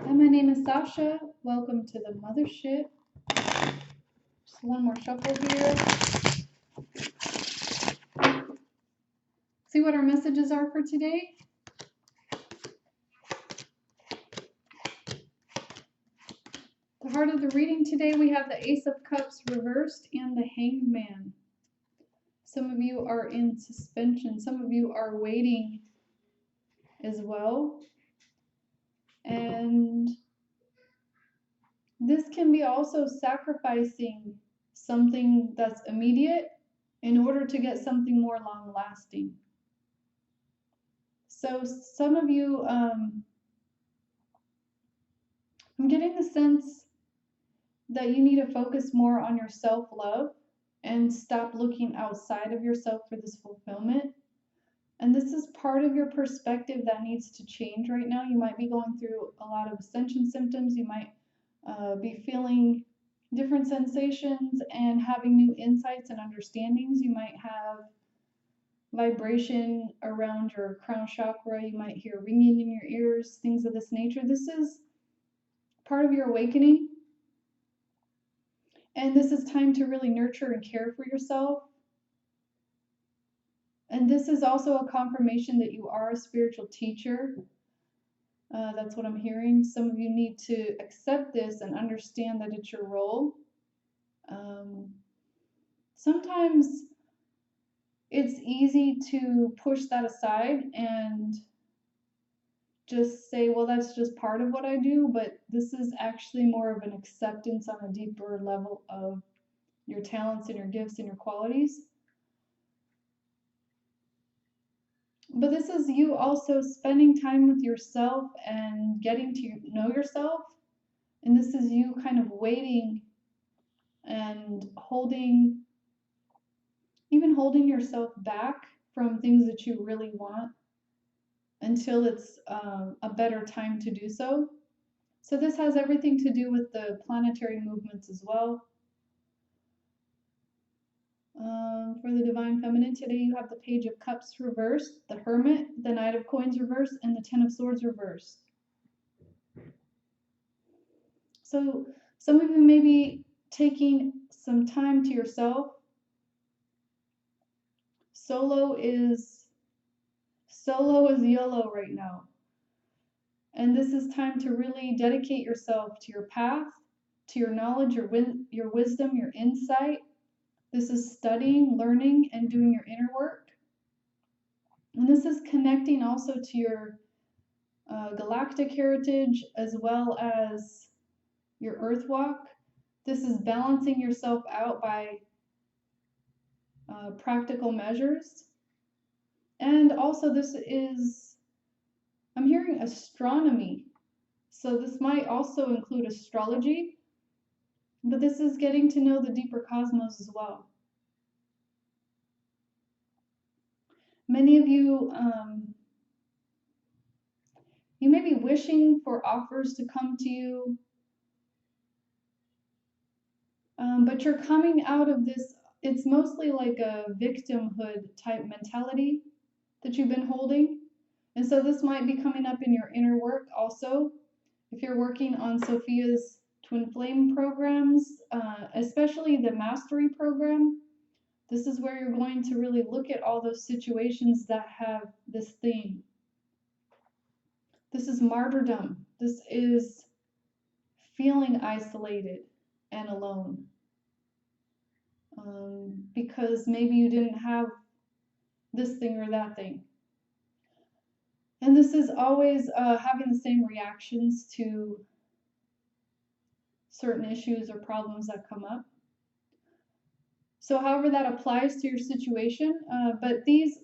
Hi, my name is Sazsha. Welcome to the Mothership. Just one more shuffle here. See what our messages are for today. The heart of the reading today, we have the Ace of Cups reversed and the Hanged Man. Some of you are in suspension. Some of you are waiting as well. And this can be also sacrificing something that's immediate in order to get something more long-lasting. So some of you, I'm getting the sense that you need to focus more on your self-love and stop looking outside of yourself for this fulfillment. And this is part of your perspective that needs to change right now. You might be going through a lot of ascension symptoms. You might be feeling different sensations and having new insights and understandings. You might have vibration around your crown chakra. You might hear ringing in your ears, things of this nature. This is part of your awakening. And this is time to really nurture and care for yourself. And this is also a confirmation that you are a spiritual teacher. That's what I'm hearing. Some of you need to accept this and understand that it's your role. Sometimes it's easy to push that aside and just say, well, that's just part of what I do. But this is actually more of an acceptance on a deeper level of your talents and your gifts and your qualities. But this is you also spending time with yourself and getting to know yourself. And this is you kind of waiting and even holding yourself back from things that you really want until it's a better time to do so. So this has everything to do with the planetary movements as well. For the Divine Feminine, today you have the Page of Cups reversed, the Hermit, the Knight of Coins reversed, and the Ten of Swords reversed. So some of you may be taking some time to yourself. Solo is YOLO right now. And this is time to really dedicate yourself to your path, to your knowledge, your wisdom, your insight. This is studying, learning, and doing your inner work. And this is connecting also to your galactic heritage as well as your earth walk. This is balancing yourself out by practical measures. And also this is, I'm hearing astronomy. So this might also include astrology, but this is getting to know the deeper cosmos as well. Many of you, you may be wishing for offers to come to you, but you're coming out of this, it's mostly like a victimhood type mentality that you've been holding. And so this might be coming up in your inner work also. If you're working on Sophia's Twinflame programs, especially the Mastery program, this is where you're going to really look at all those situations that have this theme. This is martyrdom. This is feeling isolated and alone. Because maybe you didn't have this thing or that thing. And this is always having the same reactions to certain issues or problems that come up. So however that applies to your situation, but these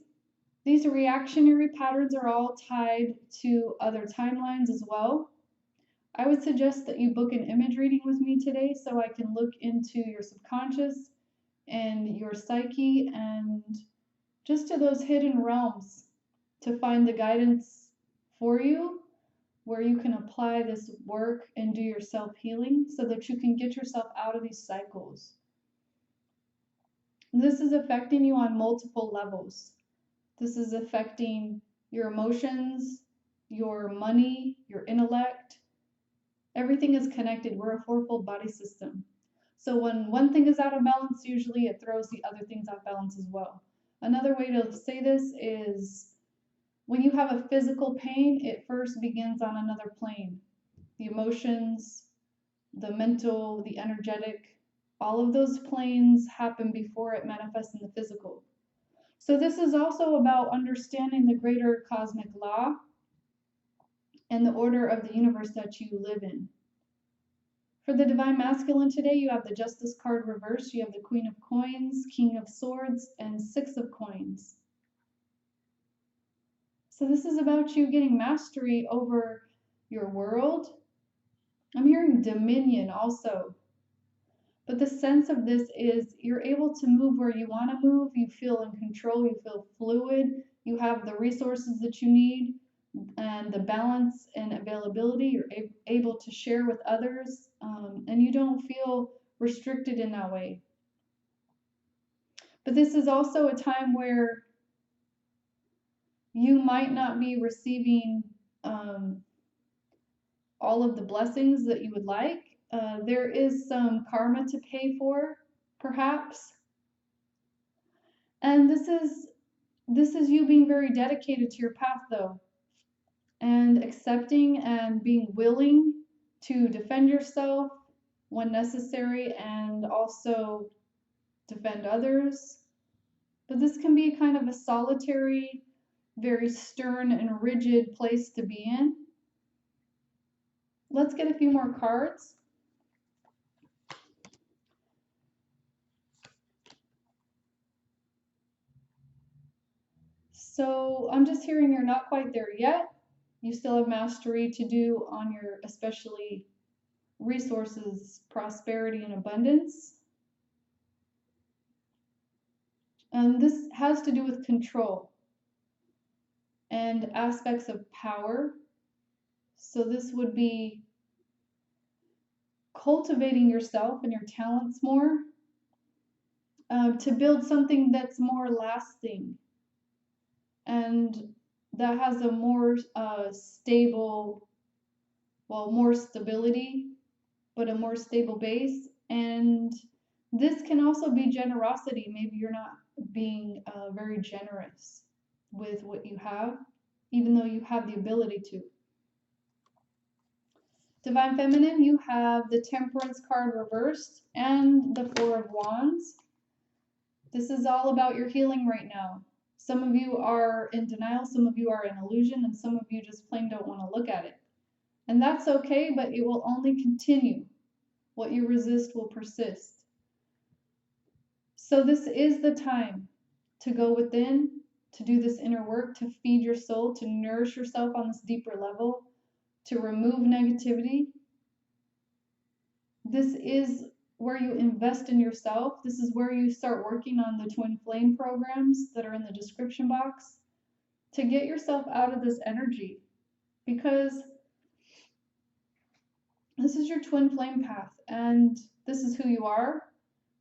reactionary patterns are all tied to other timelines as well. I would suggest that you book an image reading with me today so I can look into your subconscious and your psyche and just to those hidden realms to find the guidance for you where you can apply this work and do your self-healing so that you can get yourself out of these cycles. This is affecting you on multiple levels. This is affecting your emotions, your money, your intellect, Everything is connected. We're a fourfold body system. So when one thing is out of balance, usually it throws the other things off balance as well. Another way to say this is when you have a physical pain, it first begins on another plane. The emotions, the mental, the energetic, all of those planes happen before it manifests in the physical. So this is also about understanding the greater cosmic law and the order of the universe that you live in. For the Divine Masculine today, you have the Justice card reversed, you have the Queen of Coins, King of Swords, and Six of Coins. So this is about you getting mastery over your world. I'm hearing dominion also. But the sense of this is you're able to move where you want to move, you feel in control, you feel fluid, you have the resources that you need, and the balance and availability you're able to share with others, and you don't feel restricted in that way. But this is also a time where you might not be receiving all of the blessings that you would like. There is some karma to pay for, perhaps. And this is you being very dedicated to your path, though, and accepting and being willing to defend yourself when necessary and also defend others. But this can be kind of a solitary, very stern and rigid place to be in. Let's get a few more cards. So I'm just hearing you're not quite there yet. You still have mastery to do on your, especially resources, prosperity, and abundance. And this has to do with control and aspects of power. So this would be cultivating yourself and your talents more, to build something that's more lasting and that has a more stable, well, more stability, but a more stable base. And this can also be generosity. Maybe you're not being very generous with what you have, even though you have the ability to. Divine Feminine, you have the Temperance card reversed and the Four of Wands. This is all about your healing right now. Some of you are in denial, some of you are in illusion, and some of you just plain don't want to look at it. And that's okay, but it will only continue. What you resist will persist. So this is the time to go within, to do this inner work, to feed your soul, to nourish yourself on this deeper level, to remove negativity. This is where you invest in yourself. This is where you start working on the Twinflame programs that are in the description box to get yourself out of this energy, because this is your twin flame path and this is who you are.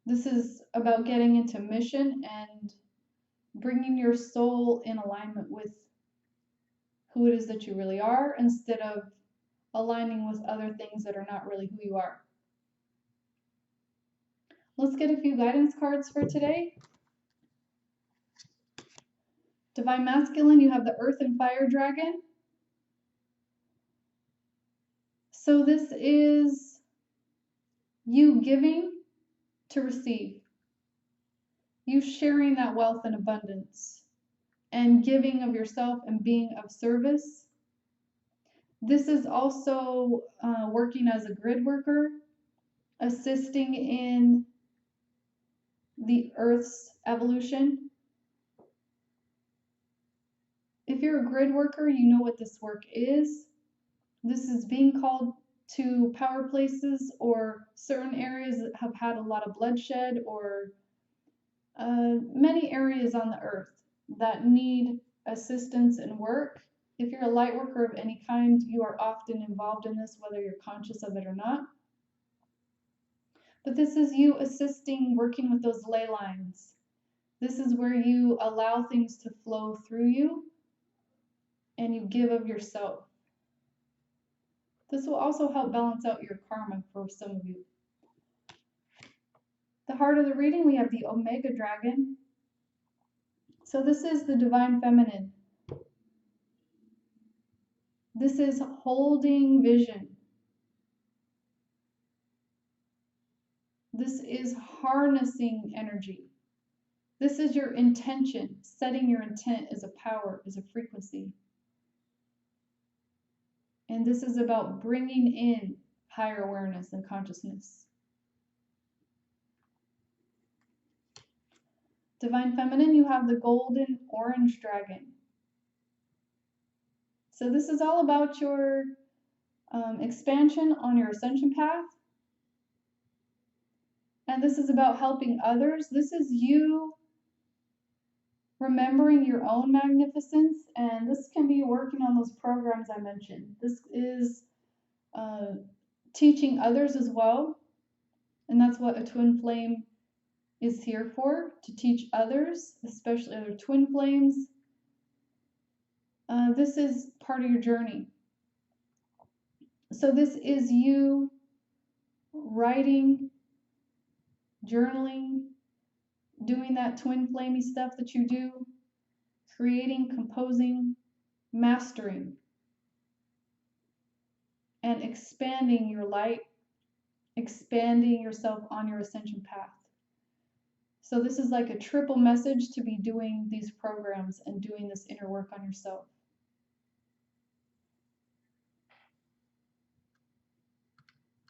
This is about getting into mission and bringing your soul in alignment with who it is that you really are, instead of aligning with other things that are not really who you are. Let's get a few guidance cards for today. Divine Masculine, you have the Earth and Fire Dragon. So this is you giving to receive. You sharing that wealth and abundance and giving of yourself and being of service. This is also working as a grid worker, assisting in the Earth's evolution. If you're a grid worker, you know what this work is. This is being called to power places or certain areas that have had a lot of bloodshed, or many areas on the earth that need assistance and work. If you're a light worker of any kind, you are often involved in this, whether you're conscious of it or not. But this is you assisting, working with those ley lines. This is where you allow things to flow through you and you give of yourself. This will also help balance out your karma for some of you. The heart of the reading, we have the Omega Dragon. So this is the Divine Feminine. This is holding vision. This is harnessing energy. This is your intention. Setting your intent is a power, is a frequency. And this is about bringing in higher awareness and consciousness. Divine Feminine, you have the Golden Orange Dragon. So this is all about your expansion on your ascension path. And this is about helping others. This is you remembering your own magnificence. And this can be working on those programs I mentioned. This is teaching others as well. And that's what a twin flame is here for, to teach others, especially other twin flames. This is part of your journey. So this is you writing, journaling, doing that twin flamey stuff that you do, creating, composing, mastering, and expanding your light, expanding yourself on your ascension path. So this is like a triple message to be doing these programs and doing this inner work on yourself.